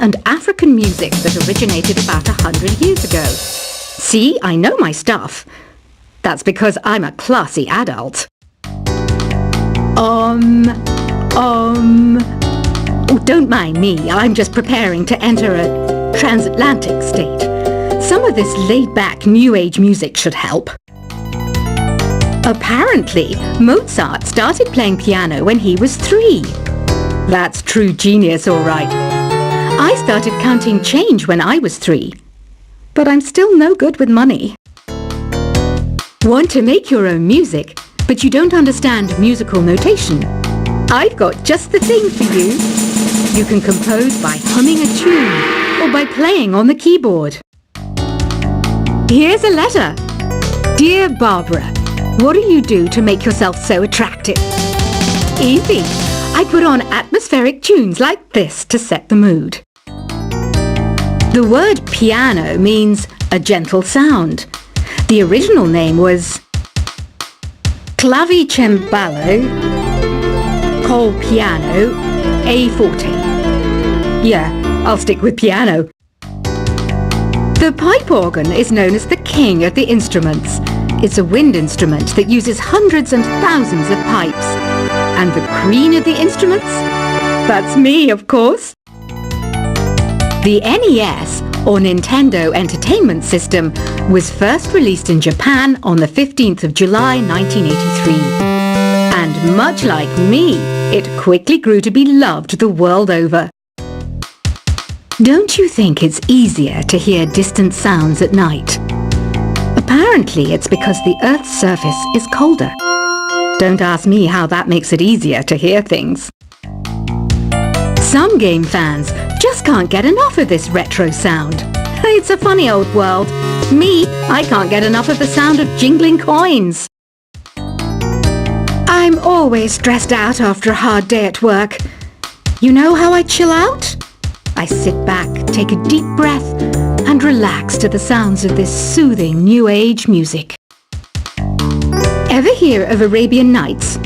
and African music that originated about 100 years ago. See, I know my stuff. That's because I'm a classy adult. Oh, don't mind me. I'm just preparing to enter a transatlantic state. Some of this laid-back New Age music should help. Apparently, Mozart started playing piano when he was 3. That's true genius, all right. I started counting change when I was 3. But I'm still no good with money. Want to make your own music, but you don't understand musical notation? I've got just the thing for you. You can compose by humming a tune or by playing on the keyboard. Here's a letter. Dear Barbara, what do you do to make yourself so attractive? Easy. I put on atmospheric tunes like this to set the mood. The word piano means a gentle sound. The original name was clavicembalo col piano a forte. Yeah, I'll stick with piano. The pipe organ is known as the king of the instruments. It's a wind instrument that uses hundreds and thousands of pipes. And the queen of the instruments? That's me, of course. The NES, or Nintendo Entertainment System, was first released in Japan on the 15th of July 1983. And much like me, it quickly grew to be loved the world over. Don't you think it's easier to hear distant sounds at night? Apparently, it's because the Earth's surface is colder. Don't ask me how that makes it easier to hear things. Some game fans just can't get enough of this retro sound. It's a funny old world. Me, I can't get enough of the sound of jingling coins. I'm always stressed out after a hard day at work. You know how I chill out? I sit back, take a deep breath, and relax to the sounds of this soothing New Age music. Ever hear of Arabian Nights?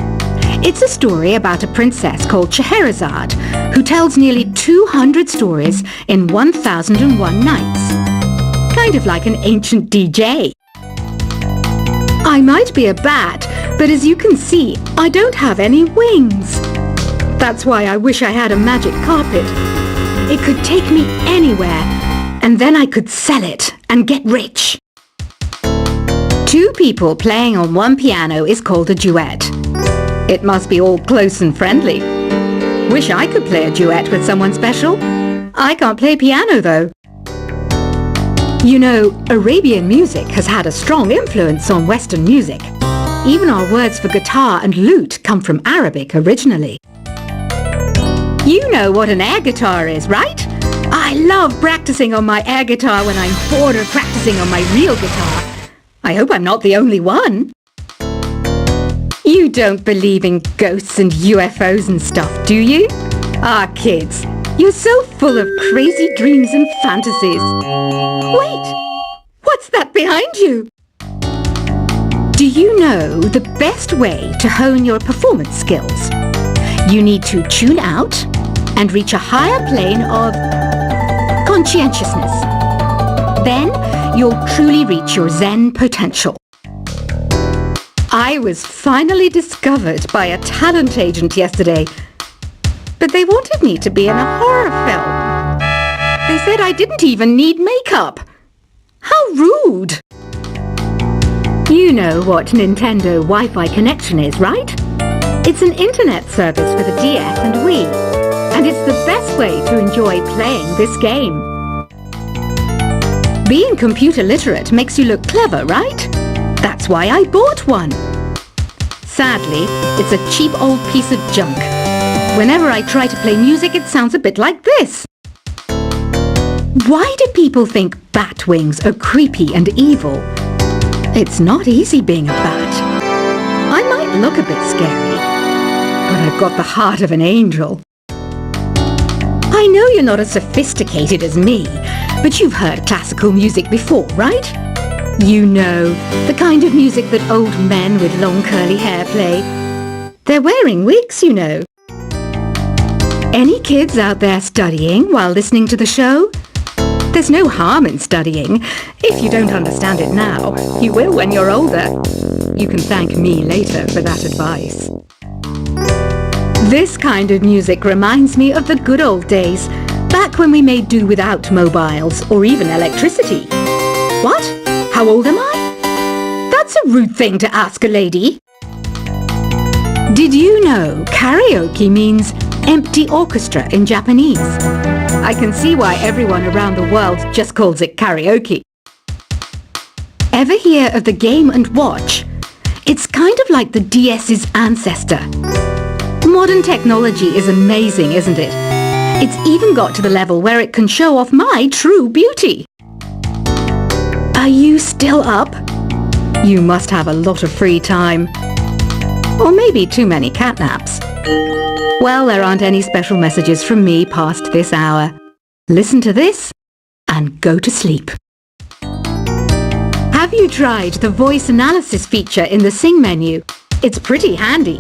It's a story about a princess called Scheherazade who tells nearly 200 stories in 1001 nights. Kind of like an ancient DJ. I might be a bat, but as you can see, I don't have any wings. That's why I wish I had a magic carpet. It could take me anywhere, and then I could sell it and get rich. 2 people playing on one piano is called a duet. It must be all close and friendly. Wish I could play a duet with someone special. I can't play piano though. You know, Arabian music has had a strong influence on Western music. Even our words for guitar and lute come from Arabic originally. You know what an air guitar is, right? I love practicing on my air guitar when I'm bored of practicing on my real guitar. I hope I'm not the only one. You don't believe in ghosts and UFOs and stuff, do you? Ah, kids, you're so full of crazy dreams and fantasies. Wait, what's that behind you? Do you know the best way to hone your performance skills? You need to tune out and reach a higher plane of conscientiousness. Then you'll truly reach your Zen potential. I was finally discovered by a talent agent yesterday, but they wanted me to be in a horror film. They said I didn't even need makeup. How rude! You know what Nintendo Wi-Fi connection is, right? It's an internet service for the DS and Wii, and it's the best way to enjoy playing this game. Being computer literate makes you look clever, right? That's why I bought one. Sadly, it's a cheap old piece of junk. Whenever I try to play music, it sounds a bit like this. Why do people think bat wings are creepy and evil? It's not easy being a bat. I might look a bit scary, but I've got the heart of an angel. I know you're not as sophisticated as me, but you've heard classical music before, right? You know, the kind of music that old men with long curly hair play. They're wearing wigs, you know. Any kids out there studying while listening to the show? There's no harm in studying. If you don't understand it now, you will when you're older. You can thank me later for that advice. This kind of music reminds me of the good old days, back when we made do without mobiles or even electricity. What? How old am I? That's a rude thing to ask a lady. Did you know karaoke means empty orchestra in Japanese? I can see why everyone around the world just calls it karaoke. Ever hear of the Game & Watch? It's kind of like the DS's ancestor. Modern technology is amazing, isn't it? It's even got to the level where it can show off my true beauty. Are you still up? You must have a lot of free time. Or maybe too many catnaps. Well, there aren't any special messages from me past this hour. Listen to this and go to sleep. Have you tried the voice analysis feature in the Sing menu? It's pretty handy.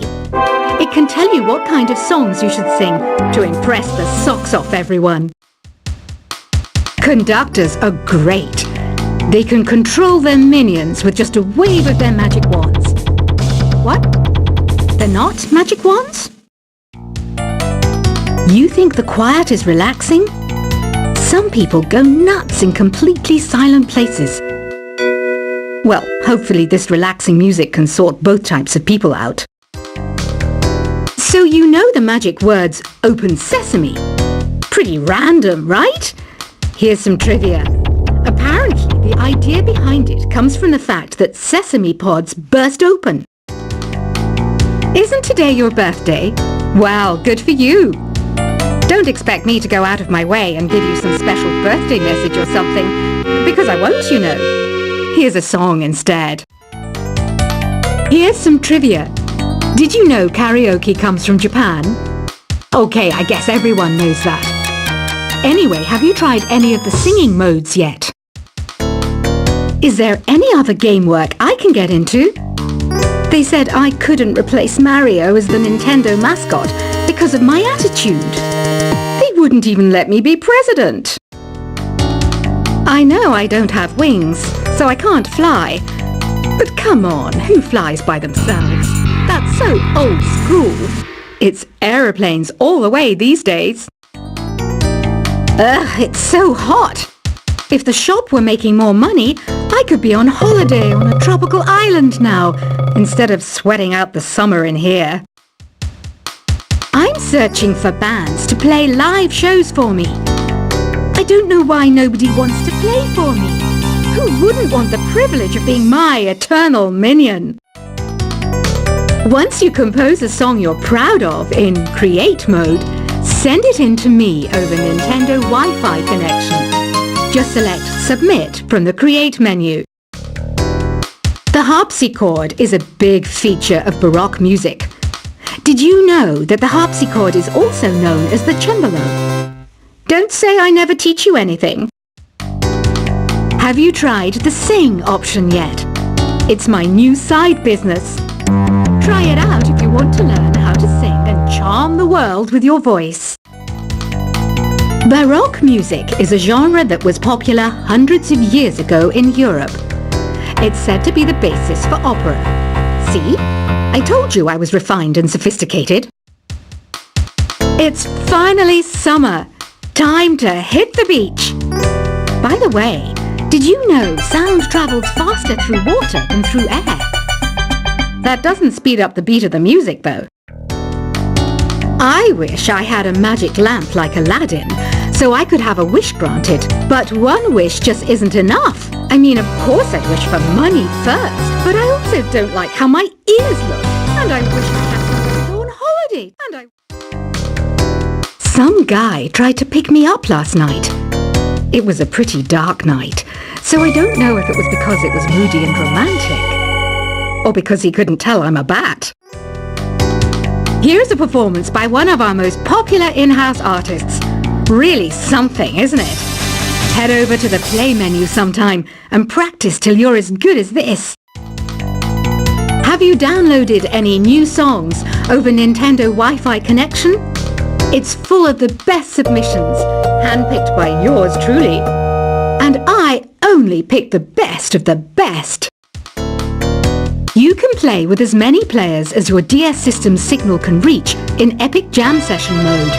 It can tell you what kind of songs you should sing to impress the socks off everyone. Conductors are great. They can control their minions with just a wave of their magic wands. What? They're not magic wands? You think the quiet is relaxing? Some people go nuts in completely silent places. Well, hopefully this relaxing music can sort both types of people out. So you know the magic words "Open Sesame"? Pretty random, right? Here's some trivia. Apparently, the idea behind it comes from the fact that sesame pods burst open. Isn't today your birthday? Well, good for you. Don't expect me to go out of my way and give you some special birthday message or something, because I won't, you know. Here's a song instead. Here's some trivia. Did you know karaoke comes from Japan? Okay, I guess everyone knows that. Anyway, have you tried any of the singing modes yet? Is there any other game work I can get into? They said I couldn't replace Mario as the Nintendo mascot because of my attitude. They wouldn't even let me be president. I know I don't have wings, so I can't fly. But come on, who flies by themselves? That's so old school. It's aeroplanes all the way these days. Ugh, it's so hot. If the shop were making more money, I could be on holiday on a tropical island now, instead of sweating out the summer in here. I'm searching for bands to play live shows for me. I don't know why nobody wants to play for me. Who wouldn't want the privilege of being my eternal minion? Once you compose a song you're proud of in Create mode, send it in to me over Nintendo Wi-Fi connection. Just select Submit from the Create menu. The harpsichord is a big feature of Baroque music. Did you know that the harpsichord is also known as the cembalo? Don't say I never teach you anything. Have you tried the Sing option yet? It's my new side business. Try it out if you want to learn how to sing and charm the world with your voice. Baroque music is a genre that was popular hundreds of years ago in Europe. It's said to be the basis for opera. See? I told you I was refined and sophisticated. It's finally summer. Time to hit the beach. By the way, did you know sound travels faster through water than through air? That doesn't speed up the beat of the music, though. I wish I had a magic lamp like Aladdin, so I could have a wish granted. But one wish just isn't enough. I mean, of course I'd wish for money first, but I also don't like how my ears look. And I wish I had somewhere to go on holiday. Some guy tried to pick me up last night. It was a pretty dark night, so I don't know if it was because it was moody and romantic, or because he couldn't tell I'm a bat. Here's a performance by one of our most popular in-house artists. Really something, isn't it? Head over to the play menu sometime and practice till you're as good as this. Have you downloaded any new songs over Nintendo Wi-Fi connection? It's full of the best submissions, handpicked by yours truly. And I only pick the best of the best. You can play with as many players as your DS system's signal can reach in epic jam session mode.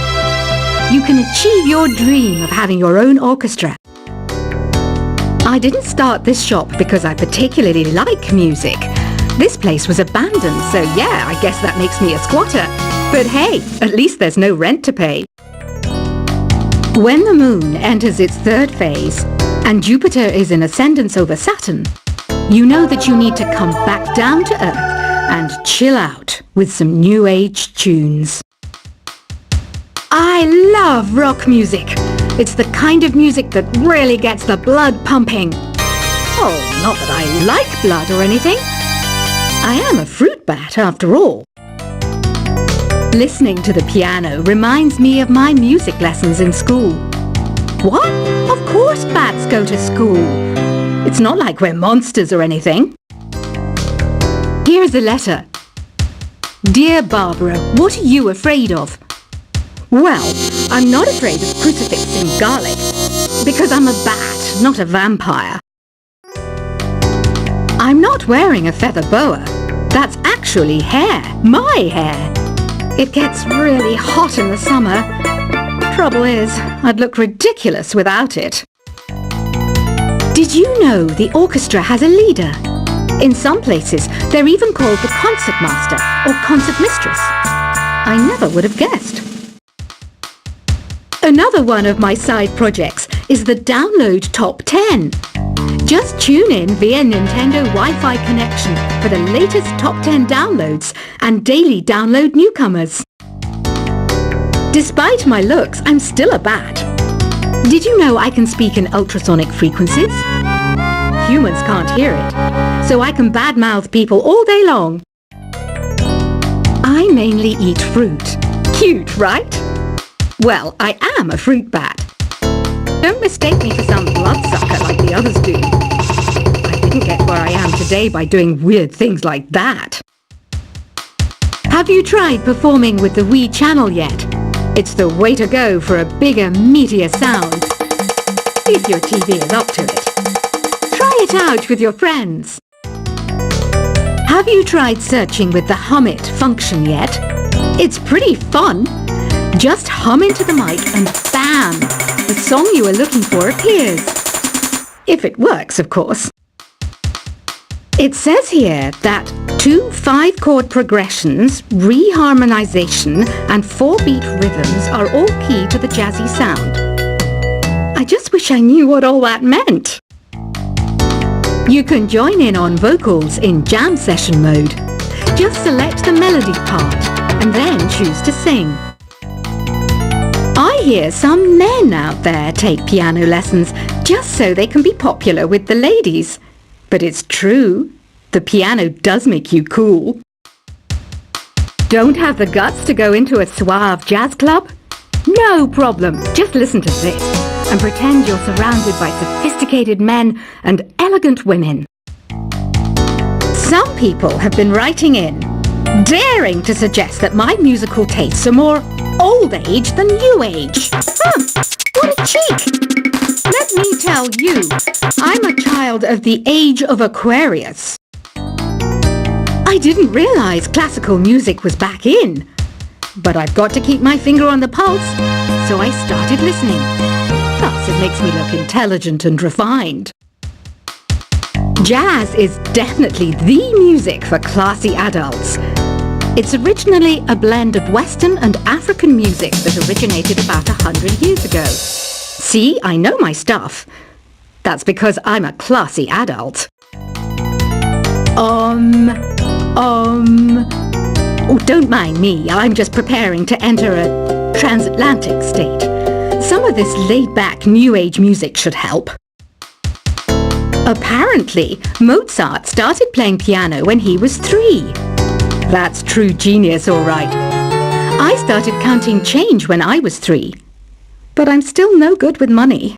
You can achieve your dream of having your own orchestra. I didn't start this shop because I particularly like music. This place was abandoned, so yeah, I guess that makes me a squatter. But hey, at least there's no rent to pay. When the moon enters its third phase, and Jupiter is in ascendance over Saturn, you know that you need to come back down to Earth and chill out with some new age tunes. I love rock music. It's the kind of music that really gets the blood pumping. Oh, not that I like blood or anything. I am a fruit bat after all. Listening to the piano reminds me of my music lessons in school. What? Of course bats go to school. It's not like we're monsters or anything. Here's a letter. Dear Barbara, what are you afraid of? Well, I'm not afraid of crucifix and garlic, because I'm a bat, not a vampire. I'm not wearing a feather boa. That's actually hair, my hair. It gets really hot in the summer. Trouble is, I'd look ridiculous without it. Did you know the orchestra has a leader? In some places, they're even called the concert master or concert mistress. I never would have guessed. Another one of my side projects is the Download Top 10. Just tune in via Nintendo Wi-Fi connection for the latest Top 10 downloads and daily download newcomers. Despite my looks, I'm still a bat. Did you know I can speak in ultrasonic frequencies? Humans can't hear it, so I can badmouth people all day long. I mainly eat fruit. Cute, right? Well, I am a fruit bat. Don't mistake me for some bloodsucker like the others do. I didn't get where I am today by doing weird things like that. Have you tried performing with the Wii channel yet? It's the way to go for a bigger, meatier sound. If your TV is up to it. Try it out with your friends. Have you tried searching with the Hum It function yet? It's pretty fun. Just hum into the mic and bam! The song you are looking for appears. If it works, of course. It says here that 2 5-chord progressions, reharmonization and 4-beat rhythms are all key to the jazzy sound. I just wish I knew what all that meant. You can join in on vocals in jam session mode. Just select the melody part and then choose to sing. I hear some men out there take piano lessons just so they can be popular with the ladies. But it's true. The piano does make you cool. Don't have the guts to go into a suave jazz club? No problem. Just listen to this and pretend you're surrounded by sophisticated men and elegant women. Some people have been writing in, daring to suggest that my musical tastes are more old age than new age. What a cheek! Let me tell you, I'm a child of the age of Aquarius. I didn't realize classical music was back in. But I've got to keep my finger on the pulse, so I started listening. Plus, it makes me look intelligent and refined. Jazz is definitely the music for classy adults. It's originally a blend of Western and African music that originated about 100 years ago. See, I know my stuff. That's because I'm a classy adult. Oh, don't mind me. I'm just preparing to enter a transatlantic state. Some of this laid-back New Age music should help. Apparently, Mozart started playing piano when he was 3. That's true genius, all right. I started counting change when I was 3. But I'm still no good with money.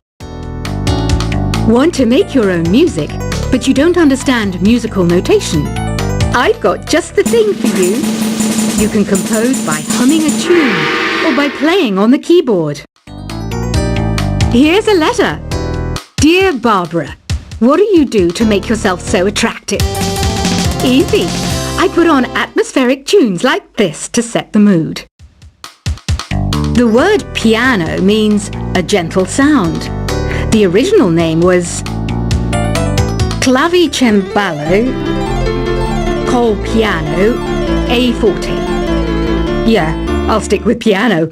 Want to make your own music, but you don't understand musical notation? I've got just the thing for you. You can compose by humming a tune, or by playing on the keyboard. Here's a letter. Dear Barbara, what do you do to make yourself so attractive? Easy. I put on atmospheric tunes like this to set the mood. The word piano means a gentle sound. The original name was clavicembalo col piano a forte. Yeah, I'll stick with piano.